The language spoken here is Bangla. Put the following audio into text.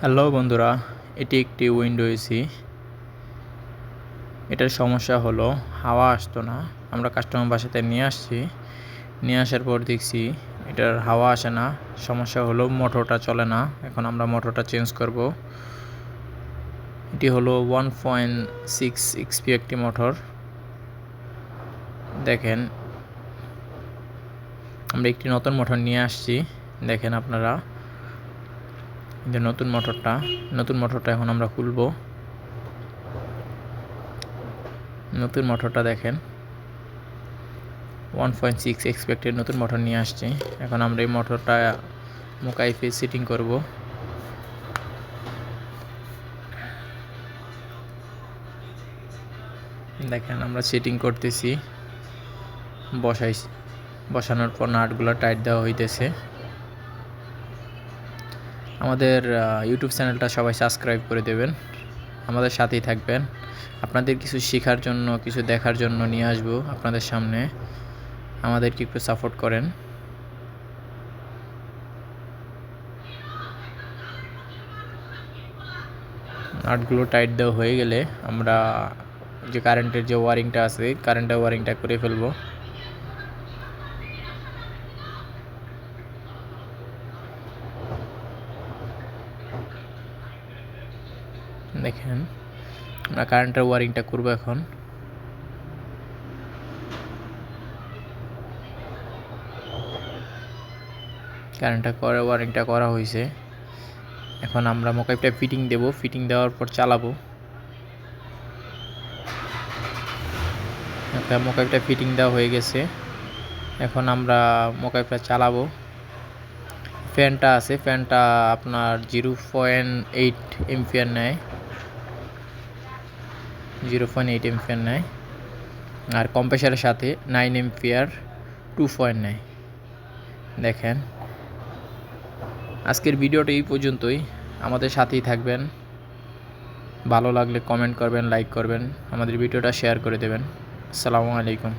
হ্যালো বন্ধুরা, এটি একটি উইন্ডো এসি। এটার সমস্যা হলো হাওয়া আসতো না। আমরা কাস্টমার বাসাতে নিয়ে আসার পর দেখছি এটার হাওয়া আসে না। সমস্যা হলো মোটরটা চলে না। এখন আমরা মোটরটা চেঞ্জ করব। এটি হলো 1.6 XP একটি মোটর। দেখেন, আমরা একটি নতুন মোটর নিয়ে আসছি। দেখেন আপনারা, যে নতুন মোটরটা এখন আমরা খুলব। নতুন মোটরটা দেখেন, 1.6 এক্সপেক্টেড নতুন মোটর নিয়ে আসছি। এখন আমরা এই মোটরটা মোকাইফে সেটিং করব। দেখেন, আমরা সেটিং করতেছি, বসানোর পর নাটগুলো টাইট দেওয়া হইতেছে। আমাদের ইউটিউব চ্যানেলটা সবাই সাবস্ক্রাইব করে দেবেন, আমাদের সাথেই থাকবেন। আপনাদের কিছু শেখার জন্য, কিছু দেখার জন্য নিয়ে আসবো আপনাদের সামনে। আমাদেরকে একটু সাপোর্ট করেন। নাটগুলো টাইট দেওয়া হয়ে গেলে আমরা যে কারেন্টের যে ওয়ারিংটা আছে, কারেন্টের ওয়ারিংটা করে ফেলবো। দেখেন, আমরা কারেন্টের ওয়ারিংটা করবো এখন। ওয়ারিংটা করা হয়েছে। এখন আমরা মোকাইফটা ফিটিং দেব। ফিটিং দেওয়ার পর চালাবো। মোকাইফটা ফিটিং দেওয়া হয়ে গেছে। এখন আমরা মোকাইফটা চালাবো। ফ্যানটা আছে, ফ্যানটা আপনার 0.8 এম্পিয়ার নেয়। 0.8 এম্পিয়ার নেয়। আর কম্প্রেসারের সাথে 9 এম্পিয়ার 2 নেয়। দেখেন, আজকের ভিডিওটা এই পর্যন্তই। আমাদের সাথেই থাকবেন। ভালো লাগলে কমেন্ট করবেন, লাইক করবেন, আমাদের ভিডিওটা শেয়ার করে দেবেন। আসসালামু আলাইকুম।